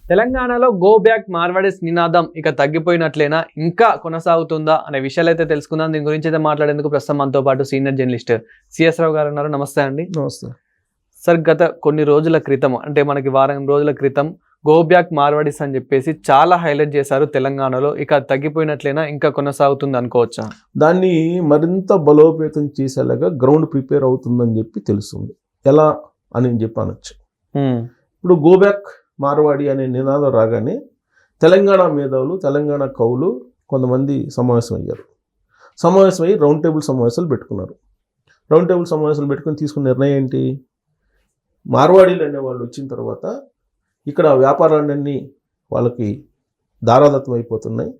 తెలంగాణలో go back Marwadis నినాదం ఇక తగ్గిపోయినట్లేనా, ఇంకా కొనసాగుతుందా అనే విషయాలు అయితే తెలుసుకుందాం. దీని గురించి అయితే మాట్లాడేందుకు ప్రస్తుతం మనతో పాటు సీనియర్ జర్నలిస్ట్ సిఎస్ రావు గారు ఉన్నారు. నమస్తే అండి. నమస్తే సార్, గత కొన్ని రోజుల క్రితం అంటే మనకి వారం రోజుల క్రితం గో బ్యాక్ మార్వాడీస్ అని చెప్పేసి చాలా హైలైట్ చేశారు తెలంగాణలో. ఇక తగ్గిపోయినట్లేనా, ఇంకా కొనసాగుతుంది అనుకోవచ్చా? దాన్ని మరింత బలోపేతం చేసేలాగా గ్రౌండ్ ప్రిపేర్ అవుతుందని చెప్పి తెలుస్తుంది. ఎలా అని చెప్పి అనొచ్చు. ఇప్పుడు గో బ్యాక్ మార్వాడి అనే నినాదం రాగానే తెలంగాణ మేధావులు, తెలంగాణ కవులు కొంతమంది సమావేశమయ్యి రౌండ్ టేబుల్ సమావేశాలు పెట్టుకున్నారు. రౌండ్ టేబుల్ సమావేశాలు పెట్టుకుని తీసుకున్న నిర్ణయం ఏంటి? మార్వాడీలు అనే వాళ్ళు వచ్చిన తర్వాత ఇక్కడ వ్యాపారాలన్నీ వాళ్ళకి దారాదత్తం అయిపోతున్నాయి.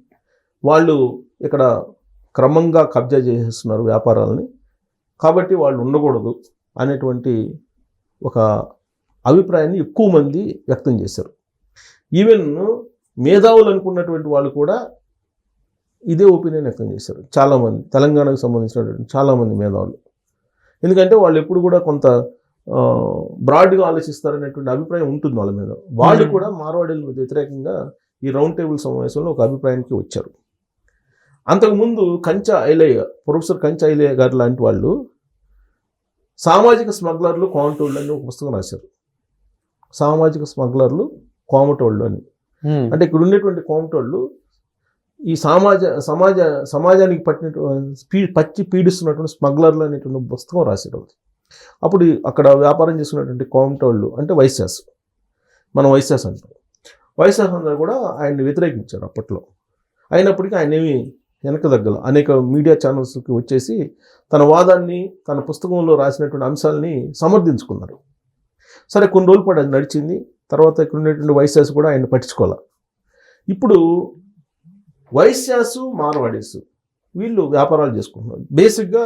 వాళ్ళు ఇక్కడ క్రమంగా కబ్జా చేసేస్తున్నారు వ్యాపారాలని, కాబట్టి వాళ్ళు ఉండకూడదు అనేటువంటి ఒక అభిప్రాయాన్ని ఎక్కువ మంది వ్యక్తం చేశారు. ఈవెన్ మేధావులు అనుకున్నటువంటి వాళ్ళు కూడా ఇదే ఒపీనియన్ వ్యక్తం చేశారు. చాలామంది తెలంగాణకు సంబంధించినటువంటి చాలామంది మేధావులు. ఎందుకంటే వాళ్ళు ఎప్పుడు కూడా కొంత బ్రాడ్గా ఆలోచిస్తారనేటువంటి అభిప్రాయం ఉంటుంది వాళ్ళ మీద. వాళ్ళు కూడా మార్వాడీల వ్యతిరేకంగా ఈ రౌండ్ టేబుల్ సమావేశంలో ఒక అభిప్రాయానికి వచ్చారు. అంతకుముందు ప్రొఫెసర్ కంచా ఐలయ్య గారు లాంటి వాళ్ళు సామాజిక స్మగ్లర్లు కోమటోళ్ళు అని ఒక పుస్తకం రాశారు. సామాజిక స్మగ్లర్లు కోమటోళ్ళు అని. అంటే ఇక్కడ ఉండేటువంటి కోమటోళ్ళు ఈ సమాజానికి పచ్చి పీడిస్తున్నటువంటి స్మగ్లర్లు అనేటువంటి పుస్తకం రాశారు. అప్పుడు అక్కడ వ్యాపారం చేసుకున్నటువంటి కోమటోళ్ళు అంటే వైశ్యాస్, మనం వైశ్యాస్ అంటాం. వైశ్యాస్ అందరూ కూడా ఆయన్ని వ్యతిరేకించారు అప్పట్లో. అయినప్పటికీ ఆయన ఏమి వెనక దగ్గర అనేక మీడియా ఛానల్స్కి వచ్చేసి తన వాదాన్ని, తన పుస్తకంలో రాసినటువంటి అంశాలని సమర్థించుకున్నారు. సరే, కొన్ని రోజులు పాటు అది నడిచింది. తర్వాత ఇక్కడ ఉండేటువంటి వైశ్యాస్ కూడా ఆయన పట్టించుకోవాలి. ఇప్పుడు వైశ్యాసు, మార్వాడీసు వీళ్ళు వ్యాపారాలు చేసుకుంటున్నారు. బేసిక్గా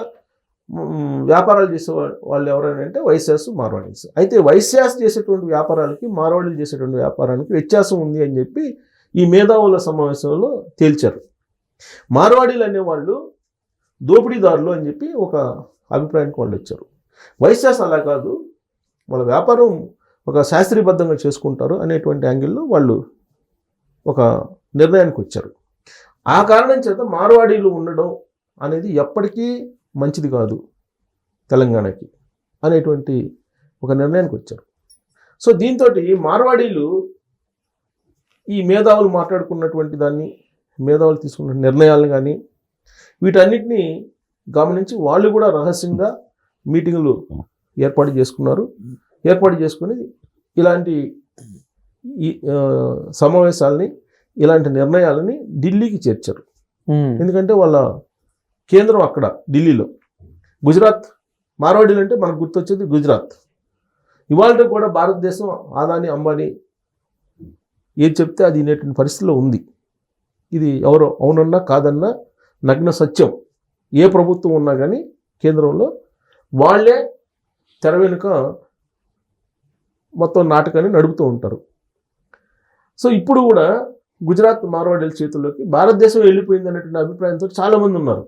వ్యాపారాలు చేసే వాళ్ళు ఎవరైనా అంటే వైశ్యాసు, మార్వాడీసు. అయితే వైశ్యాస్ చేసేటువంటి వ్యాపారాలకి, మార్వాడీలు చేసేటువంటి వ్యాపారానికి వ్యత్యాసం ఉంది అని చెప్పి ఈ మేధావుల సమావేశంలో తేల్చారు. మార్వాడీలు అనేవాళ్ళు దోపిడీదారులు అని చెప్పి ఒక అభిప్రాయానికి వాళ్ళు వచ్చారు. వైశ్యాస్ అలా కాదు, వాళ్ళ వ్యాపారం ఒక శాస్త్రీయబద్ధంగా చేసుకుంటారు అనేటువంటి యాంగిల్లో వాళ్ళు ఒక నిర్ణయానికి వచ్చారు. ఆ కారణం చేత మార్వాడీలు ఉండడం అనేది ఎప్పటికీ మంచిది కాదు తెలంగాణకి అనేటువంటి ఒక నిర్ణయానికి వచ్చారు. సో దీంతో మార్వాడీలు ఈ మేధావులు మాట్లాడుకున్నటువంటి దాన్ని, మేధావులు తీసుకున్న నిర్ణయాలను కానీ వీటన్నిటినీ గమనించి వాళ్ళు కూడా రహస్యంగా మీటింగులు ఏర్పాటు చేసుకుని ఇలాంటి సమావేశాలని, ఇలాంటి నిర్ణయాలని ఢిల్లీకి చేర్చారు. ఎందుకంటే వాళ్ళ కేంద్రం అక్కడ ఢిల్లీలో. గుజరాత్, మార్వాడీలు అంటే మనకు గుర్తొచ్చేది గుజరాత్. ఇవాళ కూడా భారతదేశం ఆదాని, అంబానీ ఏది చెప్తే అది వినేటువంటి పరిస్థితిలో ఉంది. ఇది ఎవరో అవునన్నా కాదన్నా నగ్న సత్యం. ఏ ప్రభుత్వం ఉన్నా కానీ కేంద్రంలో వాళ్ళే తెర వెనుక మొత్తం నాటకాన్ని నడుపుతూ ఉంటారు. సో ఇప్పుడు కూడా గుజరాత్ మార్వాడీల చేతుల్లోకి భారతదేశం వెళ్ళిపోయింది అనేటువంటి అభిప్రాయంతో చాలామంది ఉన్నారు.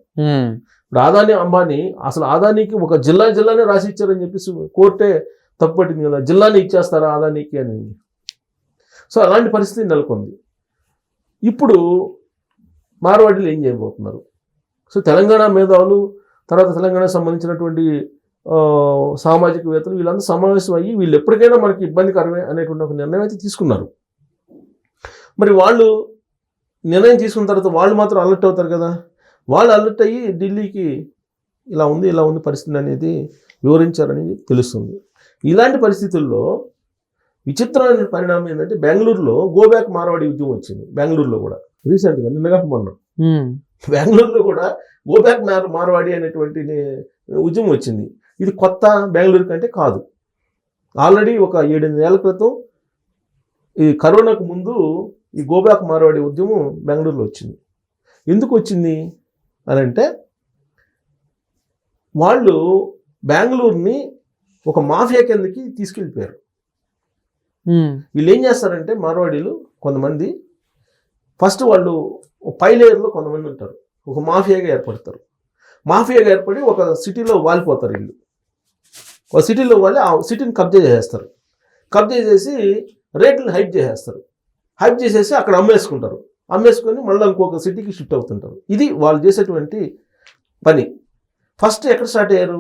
ఇప్పుడు ఆదాని, అంబానీ అసలు ఆదానీకి ఒక జిల్లానే రాసి ఇచ్చారని చెప్పేసి కోర్టే తప్పుపట్టింది కదా, జిల్లాని ఇచ్చేస్తారా ఆదానీకి అని. సో అలాంటి పరిస్థితి నెలకొంది. ఇప్పుడు మార్వాడీలు ఏం చేయబోతున్నారు? సో తెలంగాణ మేధావులు, తర్వాత తెలంగాణకు సంబంధించినటువంటి సామాజికవేత్తలు వీళ్ళందరూ సమావేశం అయ్యి వీళ్ళు ఎప్పటికైనా మనకి ఇబ్బందికరమే అనేటువంటి ఒక నిర్ణయం అయితే తీసుకున్నారు. మరి వాళ్ళు నిర్ణయం తీసుకున్న తర్వాత వాళ్ళు మాత్రం అలర్ట్ అవుతారు కదా. వాళ్ళు అలర్ట్ అయ్యి ఢిల్లీకి ఇలా ఉంది పరిస్థితి అనేది వివరించారని తెలుస్తుంది. ఇలాంటి పరిస్థితుల్లో విచిత్రమైన పరిణామం ఏంటంటే బెంగళూరులో గో బ్యాక్ మార్వాడి ఉద్యమం వచ్చింది. బెంగళూరులో కూడా రీసెంట్గా నిన్నగా మొన్న బెంగళూరులో కూడా గో బ్యాక్ మార్వాడి అనేటువంటి ఉద్యమం వచ్చింది. ఇది కొత్త బెంగళూరు కంటే కాదు. ఆల్రెడీ ఒక 7-8 ఏళ్ల క్రితం ఈ కరోనాకు ముందు ఈ గో బ్యాక్ మార్వాడి ఉద్యమం బెంగళూరులో వచ్చింది. ఎందుకు వచ్చింది అని అంటే వాళ్ళు బెంగళూరుని ఒక మాఫియా కిందకి తీసుకెళ్ళిపోయారు. వీళ్ళు ఏం చేస్తారంటే మార్వాడీలు కొంతమంది ఫస్ట్ వాళ్ళు పై లేయర్లో కొంతమంది ఉంటారు, ఒక మాఫియాగా ఏర్పడతారు. మాఫియాగా ఏర్పడి ఒక సిటీలో వాలిపోతారు. వీళ్ళు ఒక సిటీలో వాళ్ళు ఆ సిటీని కబ్జా చేసేస్తారు. కబ్జా చేసి రేట్లను హైక్ చేసేస్తారు. హైప్ చేసేసి అక్కడ అమ్మేసుకుంటారు. అమ్మేసుకొని మళ్ళీ ఇంకొక సిటీకి షిఫ్ట్ అవుతుంటారు. ఇది వాళ్ళు చేసేటువంటి పని. ఫస్ట్ ఎక్కడ స్టార్ట్ అయ్యారు?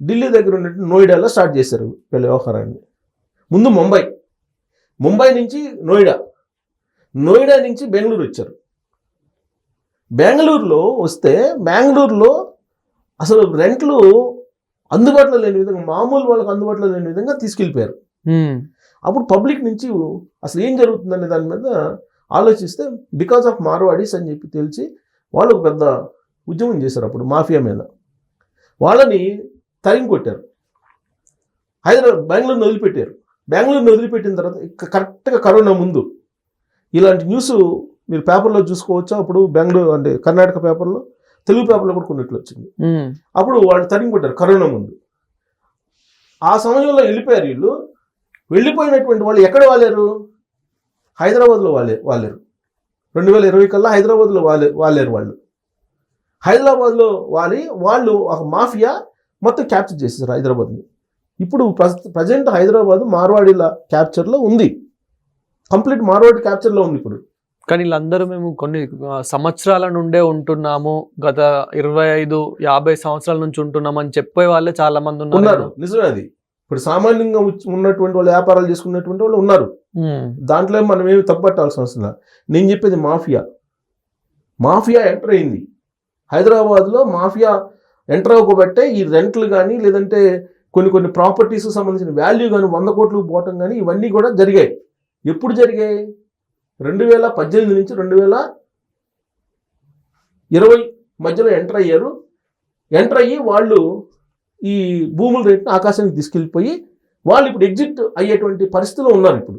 ఢిల్లీ దగ్గర ఉన్నటువంటి నోయిడాలో స్టార్ట్ చేశారు వీళ్ళ వ్యవహారాన్ని. ముందు ముంబై నుంచి నోయిడా నుంచి బెంగళూరు వచ్చారు. బెంగళూరులో వస్తే బెంగళూరులో అసలు రెంట్లు అందుబాటులో లేని విధంగా, మామూలు వాళ్ళకి అందుబాటులో లేని విధంగా తీసుకెళ్ళిపోయారు. అప్పుడు పబ్లిక్ నుంచి అసలు ఏం జరుగుతుందనే దాని మీద ఆలోచిస్తే బికాస్ ఆఫ్ మార్వాడీస్ అని చెప్పి తెలిసి వాళ్ళు ఒక పెద్ద ఉద్యమం చేశారు. అప్పుడు మాఫియా మీద వాళ్ళని తరిమి కొట్టారు. బెంగళూరుని వదిలిపెట్టారు. బెంగళూరుని వదిలిపెట్టిన తర్వాత కరెక్ట్గా కరోనా ముందు ఇలాంటి న్యూస్ మీరు పేపర్లో చూసుకోవచ్చు. అప్పుడు బెంగళూరు అంటే కర్ణాటక పేపర్లో, తెలుగు పేపర్లో కూడా కొన్నిట్లు వచ్చింది. అప్పుడు వాళ్ళు తరిమి కొట్టారు కరోనా ముందు. ఆ సమయంలో వెళ్ళిపోయారు వీళ్ళు. వెళ్ళిపోయినటువంటి వాళ్ళు ఎక్కడ వాలేరు? హైదరాబాద్లో వాలేరు. 2020 కల్లా హైదరాబాద్లో వాలేరు వాళ్ళు. హైదరాబాద్లో వాళ్ళు ఒక మాఫియా మొత్తం క్యాప్చర్ చేసేసారు హైదరాబాద్ని. ఇప్పుడు ప్రజెంట్ హైదరాబాద్ మార్వాడీల క్యాప్చర్లో ఉంది. కంప్లీట్ మార్వాడి క్యాప్చర్లో ఉంది ఇప్పుడు. కానీ వీళ్ళందరూ మేము కొన్ని సంవత్సరాల నుండే ఉంటున్నాము, గత 25-50 సంవత్సరాల నుంచి ఉంటున్నాము అని చెప్పే వాళ్ళే చాలా మంది ఉన్నారు. నిజమే అది. ఇప్పుడు సామాన్యంగా ఉన్నటువంటి వాళ్ళు, వ్యాపారాలు చేసుకున్నటువంటి వాళ్ళు ఉన్నారు. దాంట్లో మనం ఏమి తప్పట్టాల్సిన అవసరం లేదు. నేను చెప్పేది మాఫియా ఎంటర్ అయింది హైదరాబాద్లో. మాఫియా ఎంటర్ అవ్వబట్టే ఈ రెంట్లు కానీ, లేదంటే కొన్ని ప్రాపర్టీస్ సంబంధించిన వాల్యూ కానీ 100 కోట్లు పోవటం కానీ ఇవన్నీ కూడా జరిగాయి. ఎప్పుడు జరిగాయి? 2018 నుంచి 2020 మధ్యలో ఎంటర్ అయ్యారు. ఎంటర్ అయ్యి వాళ్ళు ఈ భూముల రేట్ని ఆకాశానికి తీసుకెళ్ళిపోయి వాళ్ళు ఇప్పుడు ఎగ్జిట్ అయ్యేటువంటి పరిస్థితిలో ఉన్నారు. ఇప్పుడు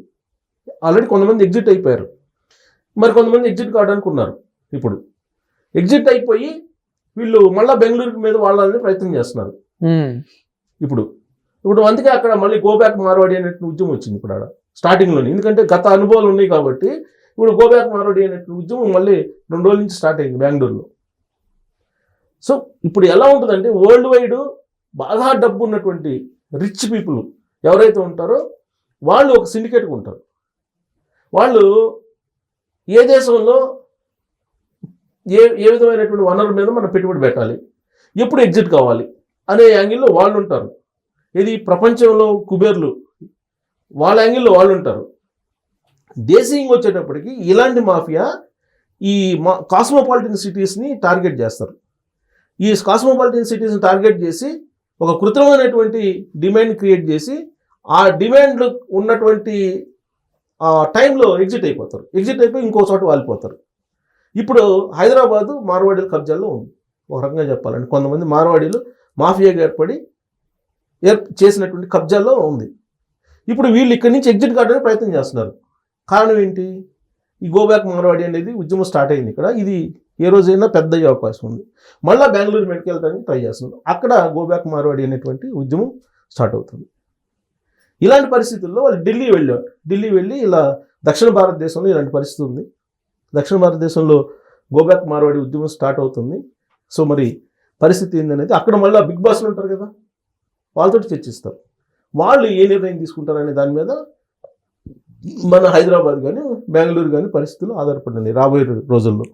ఆల్రెడీ కొంతమంది ఎగ్జిట్ అయిపోయారు, మరి కొంతమంది ఎగ్జిట్ కావడానికి ఉన్నారు. ఇప్పుడు ఎగ్జిట్ అయిపోయి వీళ్ళు మళ్ళీ బెంగళూరు మీద వాళ్ళని ప్రయత్నం చేస్తున్నారు. ఇప్పుడు అందుకే అక్కడ మళ్ళీ గోబ్యాక్ మార్వాడి అనేటువంటి ఉద్యమం వచ్చింది ఇప్పుడు ఆడ స్టార్టింగ్లోనే. ఎందుకంటే గత అనుభవాలు ఉన్నాయి కాబట్టి ఇప్పుడు గోబ్యాక్ మార్వాడి అనేటువంటి ఉద్యమం మళ్ళీ 2 రోజుల నుంచి స్టార్ట్ అయింది బెంగళూరులో. సో ఇప్పుడు ఎలా ఉంటుందంటే వరల్డ్ వైడ్ బాగా డబ్బు ఉన్నటువంటి రిచ్ పీపుల్ ఎవరైతే ఉంటారో వాళ్ళు ఒక సిండికేట్గా ఉంటారు. వాళ్ళు ఏ దేశంలో ఏ విధమైనటువంటి వనరుల మీద మనం పెట్టుబడి పెట్టాలి, ఎప్పుడు ఎగ్జిట్ కావాలి అనే యాంగిల్లో వాళ్ళు ఉంటారు. ఇది ప్రపంచంలో కుబేర్లు వాళ్ళ యాంగిల్లో వాళ్ళు ఉంటారు. దేశీయంగా వచ్చేటప్పటికి ఇలాంటి మాఫియా ఈ కాస్మోపాలిటన్ సిటీస్ని టార్గెట్ చేస్తారు. ఈ కాస్మోపాలిటన్ సిటీస్ని టార్గెట్ చేసి ఒక కృత్రిమైనటువంటి డిమాండ్ క్రియేట్ చేసి ఆ డిమాండ్ ఉన్నటువంటి టైంలో ఎగ్జిట్ అయిపోతారు. ఎగ్జిట్ అయిపోయి ఇంకో చోట వాలిపోతారు. ఇప్పుడు హైదరాబాదు మార్వాడీల కబ్జాల్లో ఉంది. ఒక రకంగా చెప్పాలంటే కొంతమంది మార్వాడీలు మాఫియాగా ఏర్పడి చేసినటువంటి కబ్జాల్లో ఉంది. ఇప్పుడు వీళ్ళు ఇక్కడి నుంచి ఎగ్జిట్ కావడానికి ప్రయత్నం చేస్తున్నారు. కారణం ఏంటి? ఈ గోబ్యాక్ మార్వాడి అనేది ఉద్యమం స్టార్ట్ అయింది ఇక్కడ. ఇది ఏ రోజైనా పెద్ద అయ్యే అవకాశం ఉంది. మళ్ళీ బెంగళూరు మీదకి వెళ్ళడానికి ట్రై చేస్తున్నారు. అక్కడ గోబ్యాక్ మార్వాడి అనేటువంటి ఉద్యమం స్టార్ట్ అవుతుంది. ఇలాంటి పరిస్థితుల్లో వాళ్ళు ఢిల్లీ వెళ్ళి ఇలా దక్షిణ భారతదేశంలో ఇలాంటి పరిస్థితి ఉంది. దక్షిణ భారతదేశంలో గోబ్యాక్ మార్వాడి ఉద్యమం స్టార్ట్ అవుతుంది. సో మరి పరిస్థితి ఏందనేది అక్కడ మళ్ళీ బిగ్ బాస్లు ఉంటారు కదా, వాళ్ళతో చర్చిస్తారు. వాళ్ళు ఏ నిర్ణయం తీసుకుంటారు అనే దాని మీద మన హైదరాబాద్ కానీ బెంగళూరు కానీ పరిస్థితులు ఆధారపడింది రాబోయే రోజుల్లో.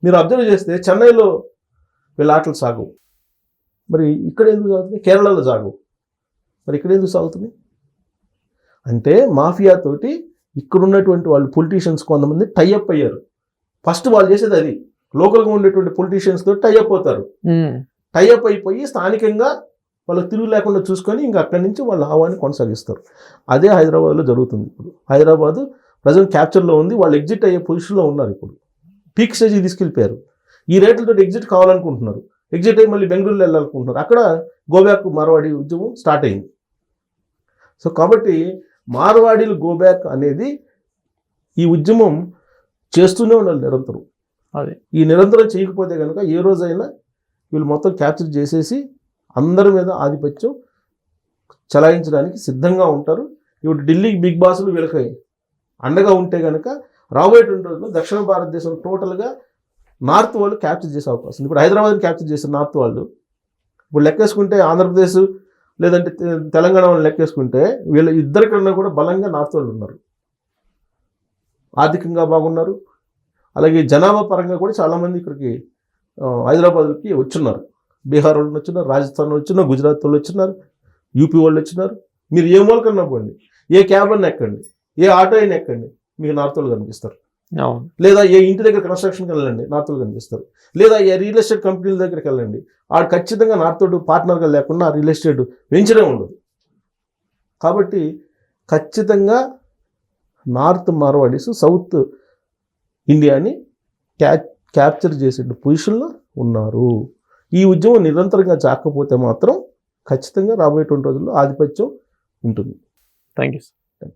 మీరు అబ్జర్వ్ చేస్తే చెన్నైలో వీళ్ళ ఆటలు సాగవు, మరి ఇక్కడ ఎందుకు సాగుతుంది? కేరళలో సాగవు, మరి ఇక్కడ ఎందుకు సాగుతుంది? అంటే మాఫియాతోటి ఇక్కడ ఉన్నటువంటి వాళ్ళు పొలిటీషియన్స్ కొంతమంది టైఅప్ అయ్యారు. ఫస్ట్ వాళ్ళు చేసేది అది, లోకల్గా ఉండేటువంటి పొలిటీషియన్స్ తోటి టైఅప్ అవుతారు. టైఅప్ అయిపోయి స్థానికంగా వాళ్ళకి తిరుగు లేకుండా చూసుకొని ఇంకా అక్కడి నుంచి వాళ్ళ ఆహ్వాన్ని కొనసాగిస్తారు. అదే హైదరాబాద్లో జరుగుతుంది. ఇప్పుడు హైదరాబాద్ ప్రజెంట్ క్యాప్చర్లో ఉంది. వాళ్ళు ఎగ్జిట్ అయ్యే పొజిషన్లో ఉన్నారు. ఇప్పుడు పీక్ స్టేజ్కి తీసుకెళ్ళిపోయారు. ఈ రేట్లతో ఎగ్జిట్ కావాలనుకుంటున్నారు. ఎగ్జిట్ అయ్యి మళ్ళీ బెంగళూరులో వెళ్ళాలనుకుంటున్నారు. అక్కడ గోబ్యాక్ మార్వాడి ఉద్యమం స్టార్ట్ అయింది. సో కాబట్టి మార్వాడీలు గోబ్యాక్ అనేది ఈ ఉద్యమం చేస్తూనే ఉండాలి నిరంతరం. అదే ఈ నిరంతరం చేయకపోతే కనుక ఏ రోజైనా వీళ్ళు మొత్తం క్యాప్చర్ చేసేసి అందరి మీద ఆధిపత్యం చలాయించడానికి సిద్ధంగా ఉంటారు. ఇప్పుడు ఢిల్లీ బిగ్ బాస్లు వీళ్ళకి అండగా ఉంటే కనుక రాబోయేటువంటి రోజుల్లో దక్షిణ భారతదేశం టోటల్గా నార్త్ వాళ్ళు క్యాప్చర్ చేసే అవకాశం. ఇప్పుడు హైదరాబాద్ని క్యాప్చర్ చేసిన నార్త్ వాళ్ళు ఇప్పుడు లెక్కేసుకుంటే ఆంధ్రప్రదేశ్ లేదంటే తెలంగాణ వాళ్ళు లెక్కేసుకుంటే వీళ్ళ ఇద్దరికన్నా కూడా బలంగా నార్త్ వాళ్ళు ఉన్నారు. ఆర్థికంగా బాగున్నారు. అలాగే జనాభా పరంగా కూడా చాలామంది ఇక్కడికి హైదరాబాద్కి వచ్చున్నారు. బీహార్ వాళ్ళు వచ్చినారు, రాజస్థాన్ వాళ్ళు వచ్చినారు, గుజరాత్ వాళ్ళు వచ్చినారు, యూపీ వాళ్ళు వచ్చినారు. మీరు ఏ మూలకన్నా పోండి, ఏ క్యాబ్ అన్న ఎక్కండి, ఏ ఆటో అయినా ఎక్కండి, మీకు నార్త్ వాళ్ళు కనిపిస్తారు. అవును. లేదా ఏ ఇంటి దగ్గర కన్స్ట్రక్షన్కి వెళ్ళండి, నార్త్ వాళ్ళు కనిపిస్తారు. లేదా ఏ రియల్ ఎస్టేట్ కంపెనీల దగ్గరికి వెళ్ళండి, ఆడు ఖచ్చితంగా నార్త్ తోడు పార్ట్నర్గా లేకుండా ఆ రియల్ ఎస్టేట్ వెంచరే ఉండదు. కాబట్టి ఖచ్చితంగా నార్త్ మార్వాడీస్ సౌత్ ఇండియాని క్యాప్చర్ చేసే పొజిషన్లో ఉన్నారు. ఈ ఉద్యమం నిరంతరంగా జాకపోతే మాత్రం ఖచ్చితంగా రాబోయేటువంటి రోజుల్లో ఆధిపత్యం ఉంటుంది. Thank you.